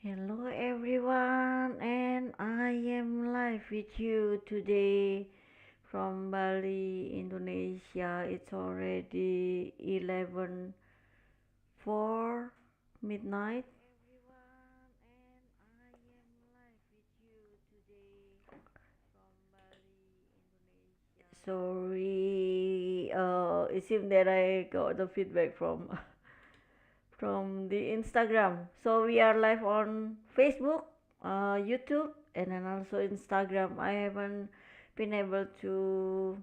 Hello everyone, and I am live with you today from Bali, Indonesia. It's already 11:04 midnight. Sorry, it seems that I got the feedback from from the Instagram. So we are live on Facebook, YouTube, and then also Instagram. I haven't been able to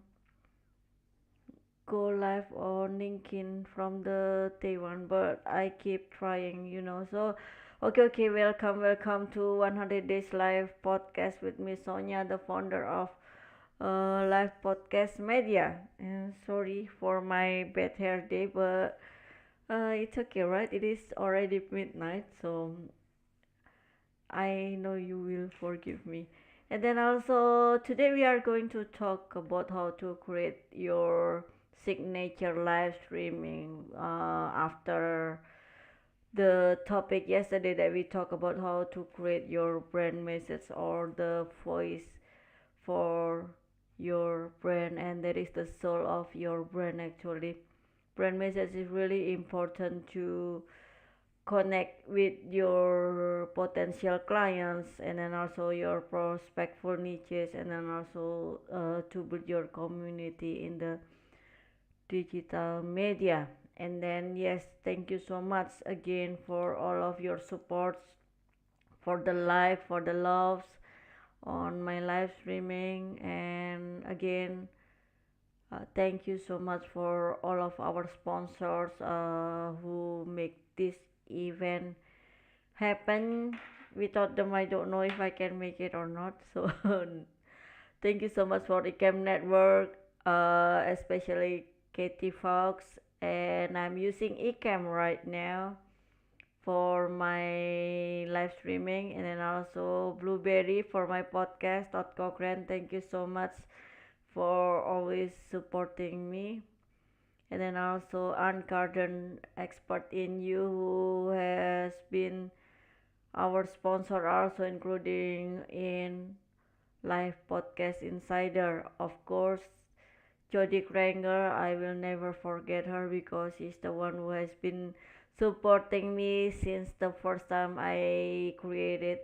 go live on LinkedIn from the Taiwan, but I keep trying. So, okay, welcome to 100 Days Live podcast with Miss Sonia, the founder of Live Podcast Media. And sorry for my bad hair day, but it's okay, right? It is already midnight, so I know you will forgive me. And then also today we are going to talk about how to create your signature live streaming after the topic yesterday that we talked about how to create your brand message or the voice for your brand, and that is the soul of your brand actually. Brand message is really important to connect with your potential clients, and then also your prospectful niches, and then also to build your community in the digital media. And then yes, thank you so much again for all of your supports, for the live, for the loves on my live streaming. And again, thank you so much for all of our sponsors who make this event happen. Without them, I don't know if I can make it or not. So thank you so much for the Cam Network, especially Katie Fox, and I'm using Ecamm right now for my live streaming, and then also Blueberry for my podcast. Cochrane, thank you so much for always supporting me. And then also Ann Carden, expert in you, who has been our sponsor also, including in live podcast insider, of course. Jody Kranger, I will never forget her because she's the one who has been supporting me since the first time I created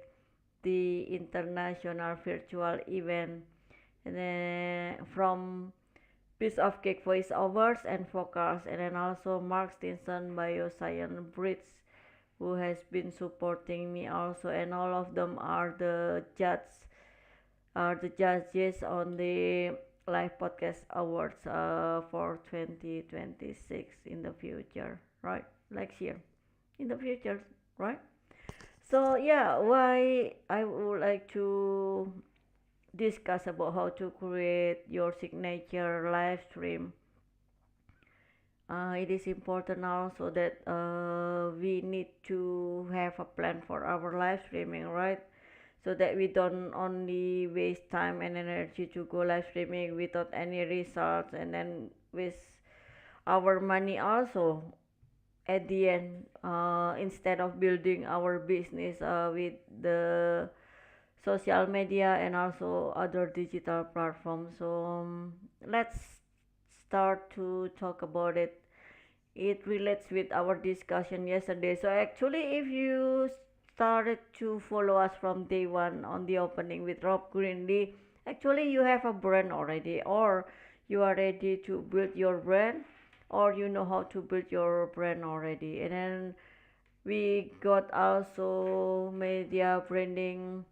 the international virtual event. And then from Piece of Cake voiceovers and focus, and then also Mark Stinson Bioscience Bridge, who has been supporting me also, and all of them are the judges on the live podcast awards for 2026 in the future, right? Next year, in the future, right? So yeah, why I would like to discuss about how to create your signature live stream. It is important also that we need to have a plan for our live streaming, right? So that we don't only waste time and energy to go live streaming without any results, and then waste our money also at the end, instead of building our business with the social media and also other digital platforms. So let's start to talk about it. It relates with our discussion yesterday. So actually, if you started to follow us from day one on the opening with Rob Greenlee, actually you have a brand already, or you are ready to build your brand, or you know how to build your brand already. And then we got also media branding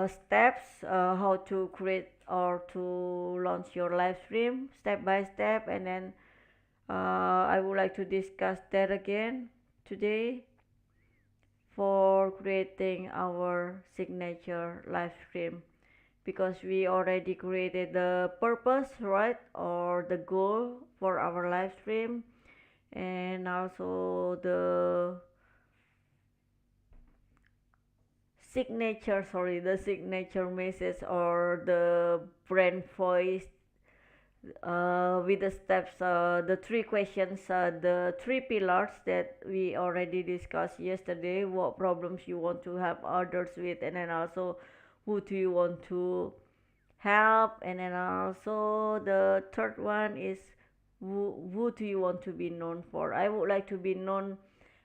steps, how to create or to launch your live stream step by step. And then I would like to discuss that again today for creating our signature live stream, because we already created the purpose, right, or the goal for our live stream, and also the signature message or the brand voice with the steps, the three questions, the three pillars that we already discussed yesterday. What problems you want to help others with, and then also who do you want to help, and then also the third one is who do you want to be known for. I would like to be known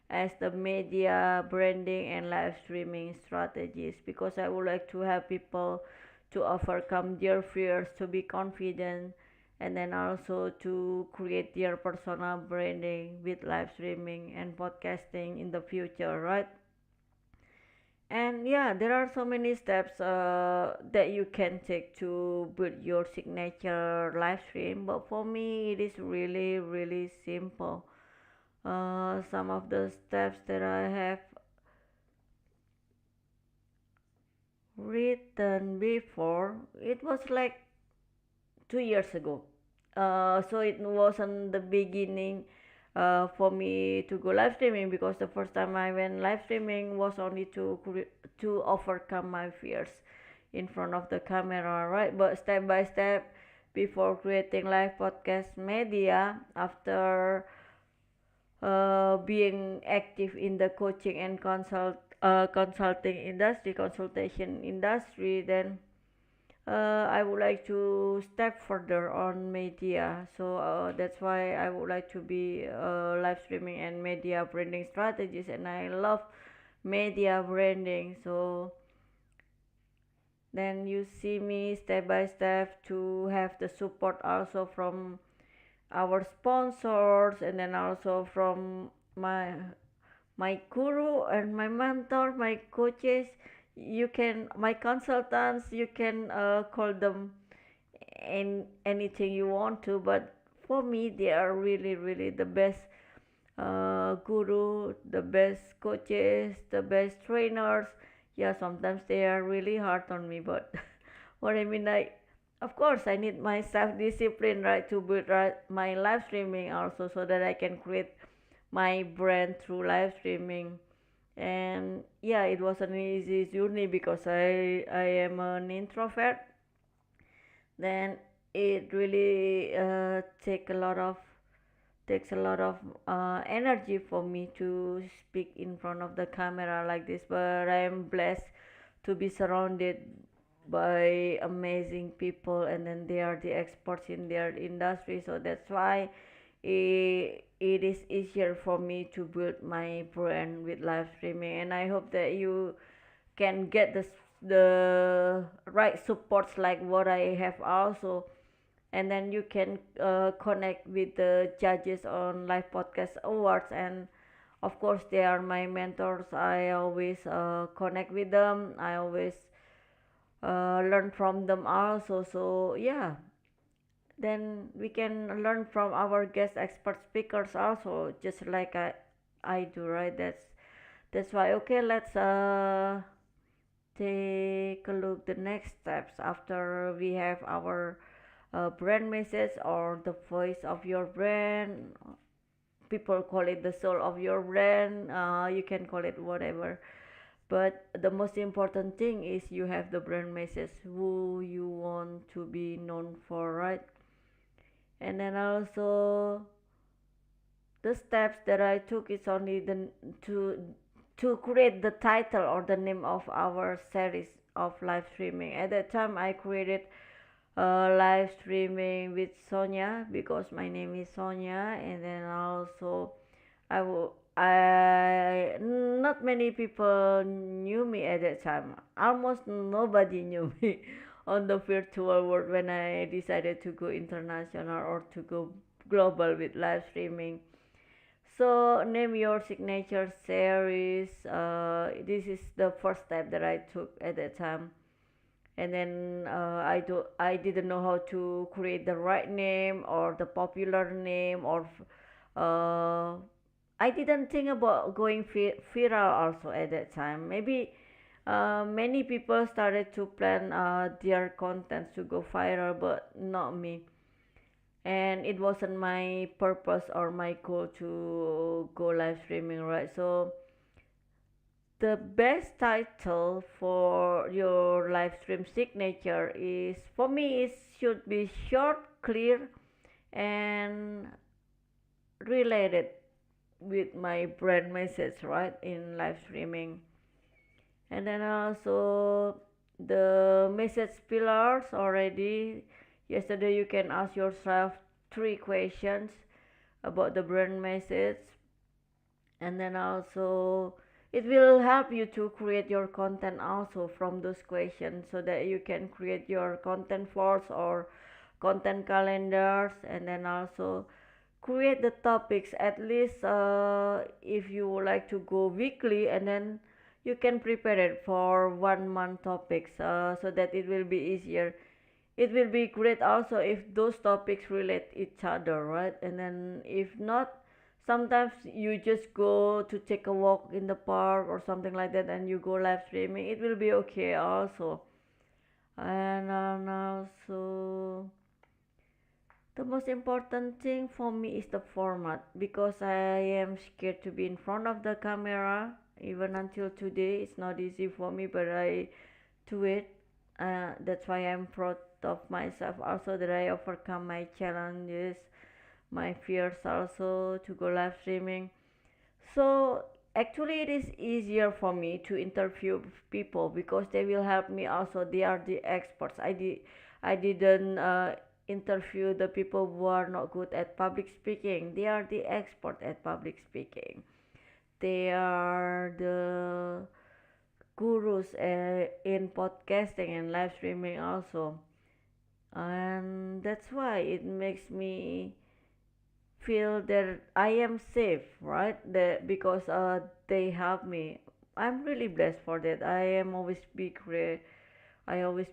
as the media branding and live streaming strategies, because I would like to have people to overcome their fears, to be confident, and then also to create their personal branding with live streaming and podcasting in the future, right? And yeah, there are so many steps that you can take to build your signature live stream, but for me, it is really, really simple. Some of the steps that I have written before, it was like 2 years ago. So it wasn't the beginning for me to go live streaming, because the first time I went live streaming was only to overcome my fears in front of the camera, right? But step by step, before creating live podcast media, after being active in the coaching and consulting industry, consultation industry, then I would like to step further on media. So that's why I would like to be live streaming and media branding strategist, and I love media branding. So then you see me step by step to have the support also from our sponsors, and then also from my my guru and my mentor, my coaches. You can, my consultants, you can call them anything you want to, but for me they are really, really the best guru, the best coaches, the best trainers. Yeah, sometimes they are really hard on me, but what I mean, I, of course I need my self discipline, right, to build right, my live streaming also, so that I can create my brand through live streaming. And yeah, it was an easy journey because I am an introvert. Then it really takes a lot of energy for me to speak in front of the camera like this, but I am blessed to be surrounded by amazing people, and then they are the experts in their industry, so that's why it is easier for me to build my brand with live streaming. And I hope that you can get the right supports like what I have also, and then you can connect with the judges on live podcast awards. And of course they are my mentors. I always connect with them. I always learn from them also. So yeah, then we can learn from our guest expert speakers also, just like I do, right? That's why. Okay, let's take a look the next steps after we have our brand message, or the voice of your brand. People call it the soul of your brand. You can call it whatever, but the most important thing is you have the brand message, who you want to be known for, right? And then also the steps that I took is only the to to create the title or the name of our series of live streaming. At that time, I created live streaming with Sonia, because my name is Sonia, and then also I not many people knew me at that time. Almost nobody knew me on the virtual world when I decided to go international or to go global with live streaming. So name your signature series. This is the first step that I took at that time. And then I didn't know how to create the right name or the popular name, or uh, I didn't think about going viral also at that time. Maybe many people started to plan their contents to go viral, but not me. And it wasn't my purpose or my goal to go live streaming, right? So the best title for your live stream signature is, for me, it should be short, clear and related with my brand message, right, in live streaming. And then also the message pillars already. Yesterday you can ask yourself three questions about the brand message, and then also it will help you to create your content also from those questions, so that you can create your content force or content calendars. And then also create the topics at least, if you would like to go weekly, and then you can prepare it for 1 month topics, so that it will be easier. It will be great also if those topics relate each other, right? And then if not, sometimes you just go to take a walk in the park or something like that, and you go live streaming, it will be okay also. And also the most important thing for me is the format, because I am scared to be in front of the camera. Even until today, it's not easy for me, but I do it. That's why I'm proud of myself also, that I overcome my challenges, my fears also to go live streaming. So actually, it is easier for me to interview people because they will help me also. They are the experts. I didn't interview the people who are not good at public speaking. They are the expert at public speaking. They are the gurus in podcasting and live streaming also. And that's why it makes me feel that I am safe, right? Because they help me. I'm really blessed for that. I always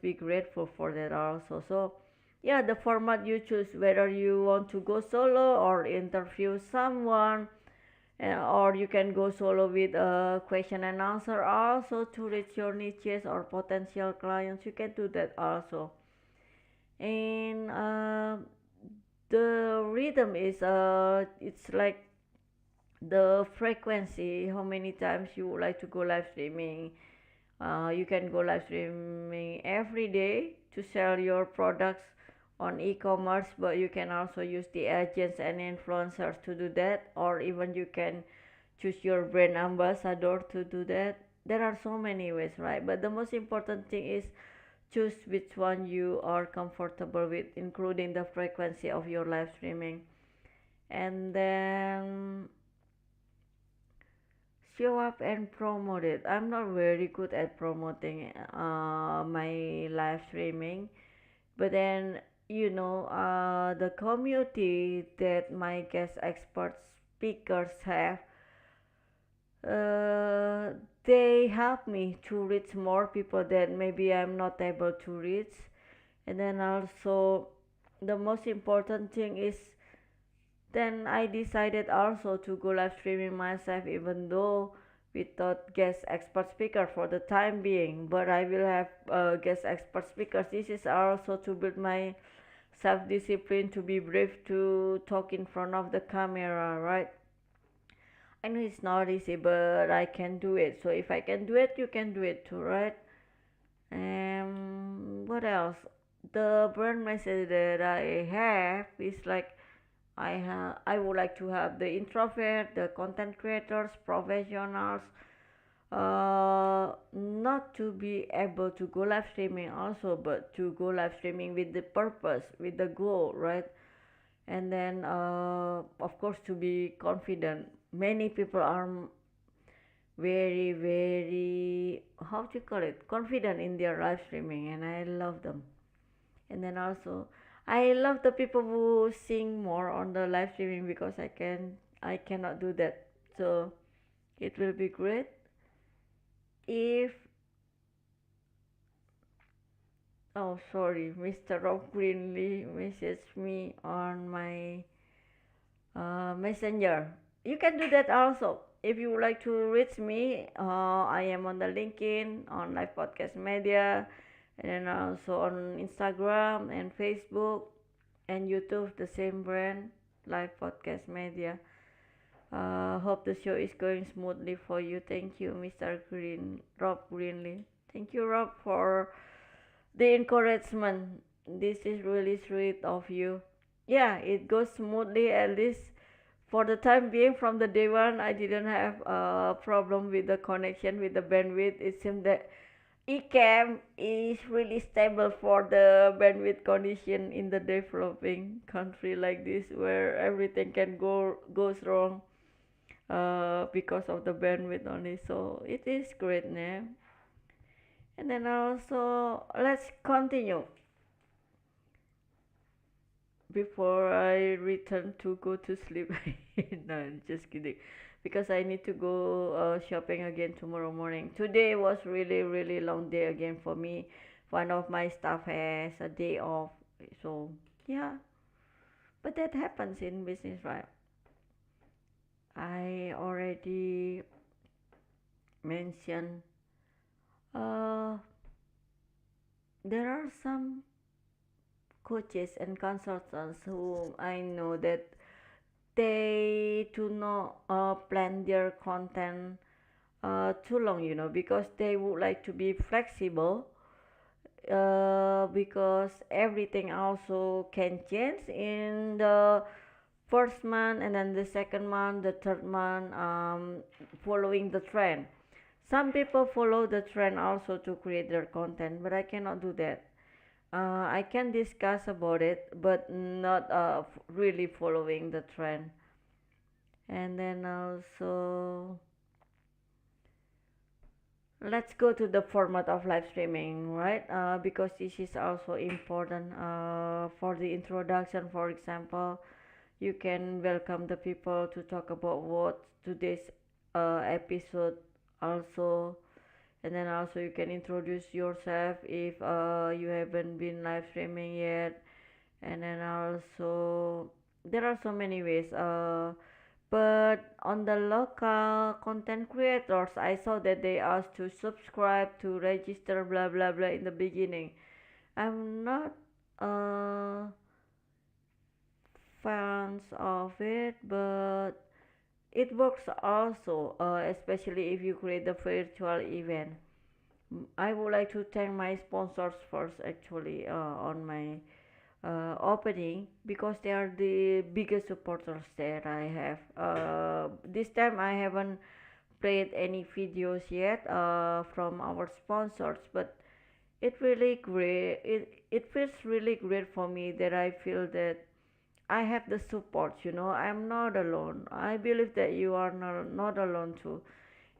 be grateful for that also. So yeah, the format you choose, whether you want to go solo or interview someone, or you can go solo with a question and answer also to reach your niches or potential clients. You can do that also. And the rhythm is, it's like the frequency, how many times you would like to go live streaming. You can go live streaming every day to sell your products on e-commerce, but you can also use the agents and influencers to do that, or even you can choose your brand ambassador to do that. There are so many ways, right? But the most important thing is choose which one you are comfortable with, including the frequency of your live streaming. And then show up and promote it. I'm not very good at promoting my live streaming, but then the community that my guest expert speakers have, uh, they help me to reach more people that maybe I'm not able to reach. And then also the most important thing is, then I decided also to go live streaming myself, even though without guest expert speaker for the time being. But I will have guest expert speakers. This is also to build my self discipline, to be brave to talk in front of the camera, right? I know it's not easy, but I can do it. So if I can do it, you can do it too, right? What else? The brand message that I have is like, I would like to have the introvert, the content creators, professionals, not to be able to go live streaming also, but to go live streaming with the purpose, with the goal, right? And then of course, to be confident. Many people are very, very, how to call it, confident in their live streaming, and I love them. And then also I love the people who sing more on the live streaming, because I cannot do that. So it will be great if, oh sorry, Mr. Rob Greenlee messaged me on my messenger. You can do that also. If you would like to reach me, I am on the LinkedIn, on Live Podcast Media, and then also on Instagram and Facebook and YouTube, the same brand, Live Podcast Media. Hope the show is going smoothly for you. Thank you, Mr. Rob Greenlee. Thank you, Rob, for the encouragement This is really sweet of you. Yeah, it goes smoothly at least for the time being. From the day one, I didn't have a problem with the connection with the bandwidth. It seems that eCam is really stable for the bandwidth condition in the developing country like this, where everything can goes wrong because of the bandwidth only. So it is great now. And then also let's continue before I return to go to sleep. No, just kidding. Because I need to go shopping again tomorrow morning. Today was really really long day again for me. One of my staff has a day off, so yeah. But that happens in business, right? I already mentioned. Uh, there are some coaches and consultants who I know that they do not plan their content too long, because they would like to be flexible, because everything also can change in the first month and then the second month, the third month, following the trend. Some people follow the trend also to create their content, but I cannot do that. I can discuss about it, but not really following the trend. And then also, let's go to the format of live streaming, right? Because this is also important for the introduction. For example, you can welcome the people to talk about what today's episode also, and then also you can introduce yourself if you haven't been live streaming yet. And then also there are so many ways, but on the local content creators, I saw that they asked to subscribe, to register, blah blah blah in the beginning. I'm not uh fans of it, but it works also, especially if you create a virtual event. I would like to thank my sponsors first, actually, on my opening, because they are the biggest supporters that I have. This time I haven't played any videos yet from our sponsors, but it feels really great for me that I feel that I have the support. I'm not alone. I believe that you are not alone too.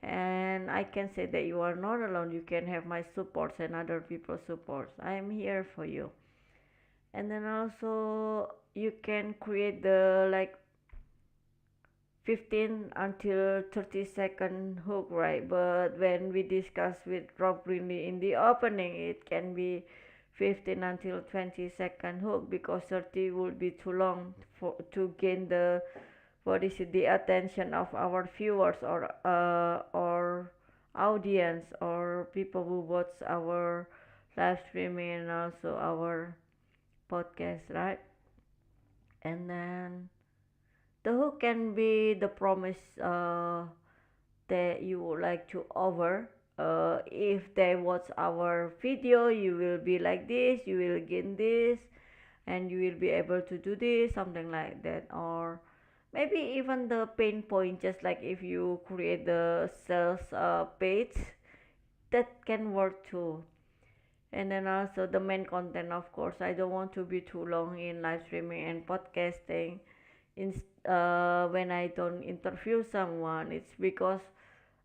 And I can say that you are not alone. You can have my supports and other people's supports. I am here for you. And then also you can create the like 15 until 30-second hook, right? But when we discuss with Rob Greenlee in the opening, it can be 15 until 20-second hook, because 30 would be too long for to gain the what is it, the attention of our viewers, or audience, or people who watch our live streaming and also our podcast, right? And then the hook can be the promise that you would like to offer. If they watch our video, you will be like this, you will gain this, and you will be able to do this, something like that. Or maybe even the pain point, just like if you create the sales page, that can work too. And then also the main content, of course. I don't want to be too long in live streaming and podcasting. When I don't interview someone, it's because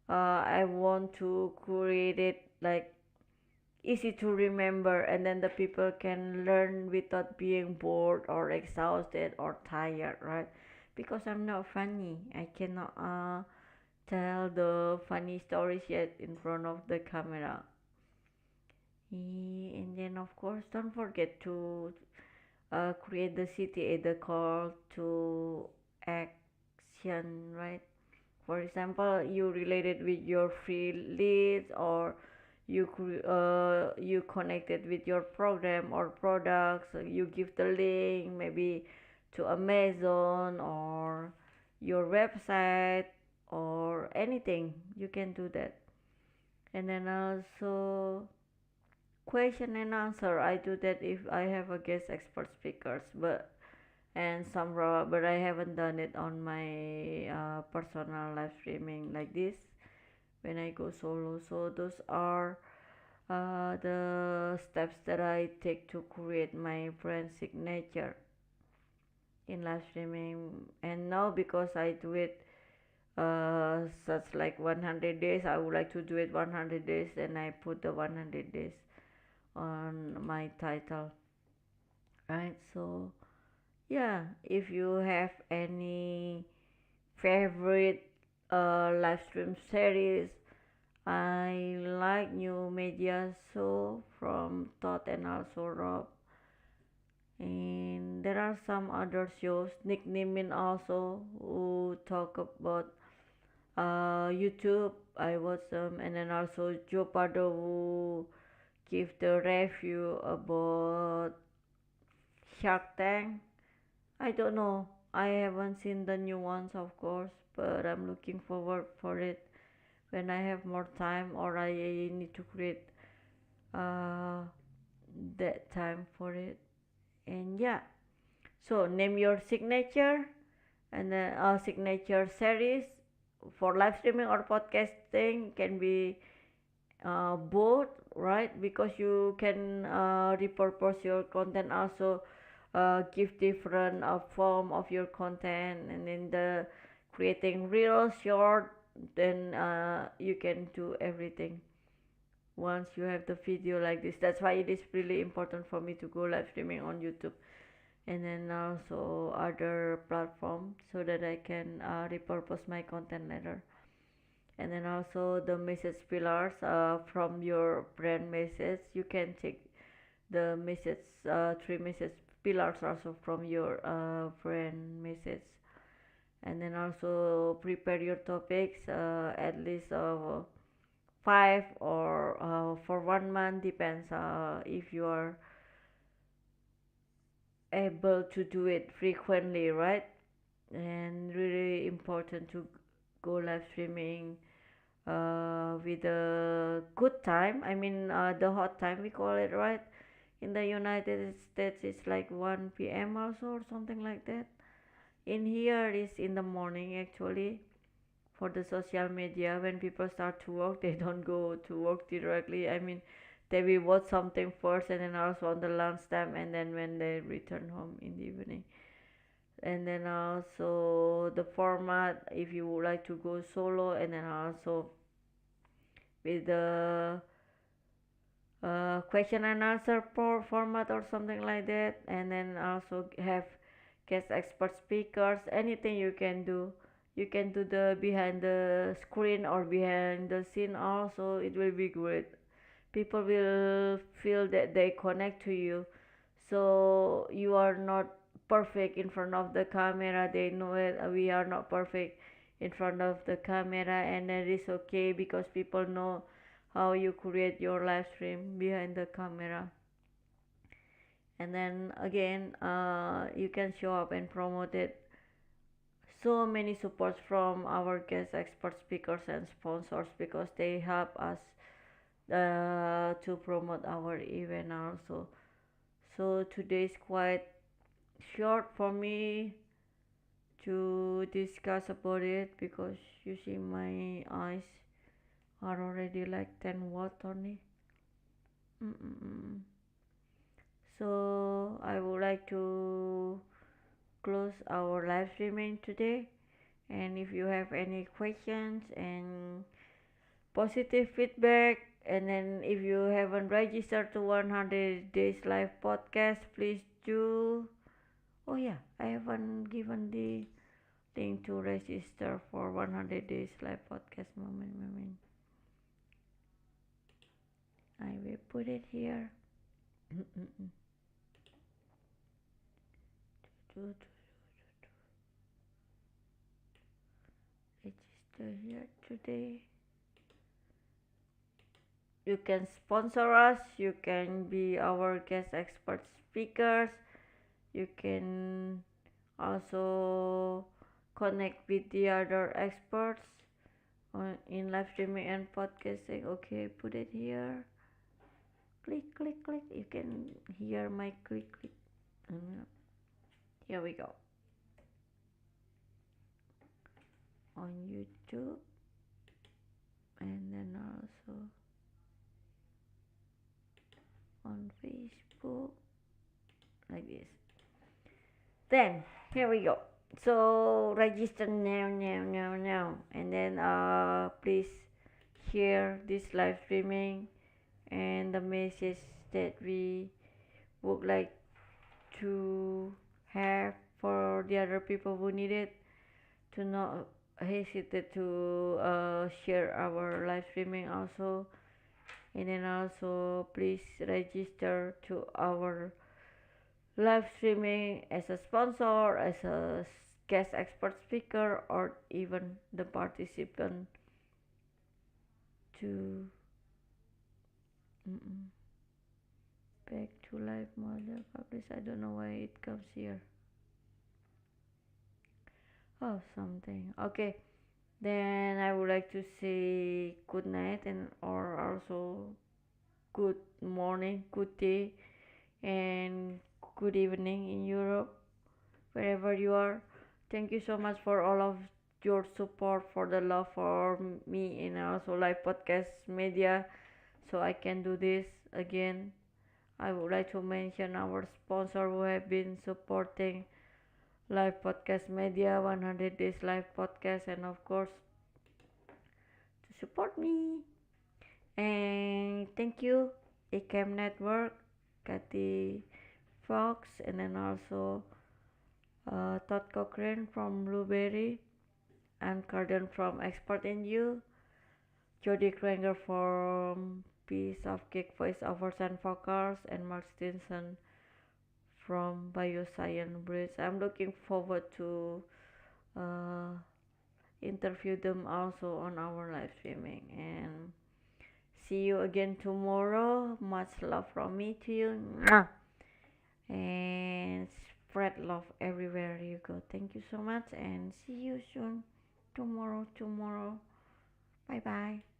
I want to create it like easy to remember, and then the people can learn without being bored or exhausted or tired, right? Because I'm not funny, I cannot tell the funny stories yet in front of the camera. And then of course, don't forget to create the CTA, the call to action, right? For example, you related with your free leads, or you connected with your program or products. You give the link maybe to Amazon or your website or anything. You can do that. And then also question and answer. I do that if I have a guest expert speakers, but and some raw, but I haven't done it on my personal live streaming like this when I go solo. So those are the steps that I take to create my brand signature in live streaming. And now because I do it such like 100 days, I would like to do it 100 days, and I put the 100 days on my title, right? So yeah, if you have any favorite live stream series, I like New Media Show from Todd and also Rob. And there are some other shows, Nick Nimin also, who talk about YouTube. I watch them, and then also Joe Pardo who give the review about Shark Tank. I don't know. I haven't seen the new ones, of course, but I'm looking forward for it when I have more time or I need to create uh, that time for it. And yeah, so name your signature and then signature series for live streaming or podcasting can be both, right? Because you can repurpose your content also, give different form of your content, and in the creating real short, then you can do everything once you have the video like this. That's why it is really important for me to go live streaming on YouTube and then also other platforms so that I can repurpose my content later. And then also the message pillars from your brand message, you can take the message, three message pillars also from your brand message. And then also prepare your topics, at least five or for 1 month, depends if you are able to do it frequently, right? And really important to go live streaming with a good time. I mean, the hot time we call it, right? In the United States, it's like 1 p.m. also or something like that. In here, it's in the morning actually. For the social media, when people start to work, they don't go to work directly. I mean, they will watch something first, and then also on the lunchtime, and then when they return home in the evening. And then also the format, if you would like to go solo, and then also with the question and answer format or something like that, and then also have guest expert speakers, anything you can do. You can do the behind the screen or behind the scene also, it will be great. People will feel that they connect to you, so you are not perfect in front of the camera, they know it. We are not perfect in front of the camera, and that is okay because people know how you create your live stream behind the camera. And then again, you can show up and promote it. So many supports from our guest expert speakers and sponsors because they help us to promote our event also. So today is quite short for me to discuss about it because you see my eyes are already like 10 watt only. Mm-mm-mm. So I would like to close our live streaming today. And if you have any questions and positive feedback, and then if you haven't registered to 100 days live podcast, please do. Oh yeah, I haven't given the link to register for 100 days live podcast. Moment. I will put it here. Register here today. You can sponsor us. You can be our guest expert speakers. You can also connect with the other experts in live streaming and podcasting. Okay, put it here. click click click. You can hear my click click. Mm, here we go on YouTube, and then also on Facebook, like this. Then here we go. So register now, and then please share this live streaming and the message that we would like to have for the other people who need it, to not hesitate to share our live streaming also. And then also please register to our live streaming as a sponsor, as a guest expert speaker, or even the participant to mm-mm, back to live model publish. I don't know why it comes here. Oh, something. Okay, then I would like to say good night and or also good morning, good day, and good evening in Europe, wherever you are. Thank you so much for all of your support, for the love for me, and also live podcast media, so I can do this again. I would like to mention our sponsor who have been supporting live podcast media, 100 days live podcast, and of course to support me. And thank you, ACAM Network, Kathy Fox, and then also Todd Cochrane from Blueberry, and Carden from Expert in You, Jody Kranger from Piece of Cake Voiceovers and Vocals, and Mark Stinson from Bioscience Bridge. I'm looking forward to uh, interview them also on our live streaming. And see you again tomorrow. Much love from me to you. Mwah! And spread love everywhere you go. Thank you so much, and see you soon tomorrow. Bye bye.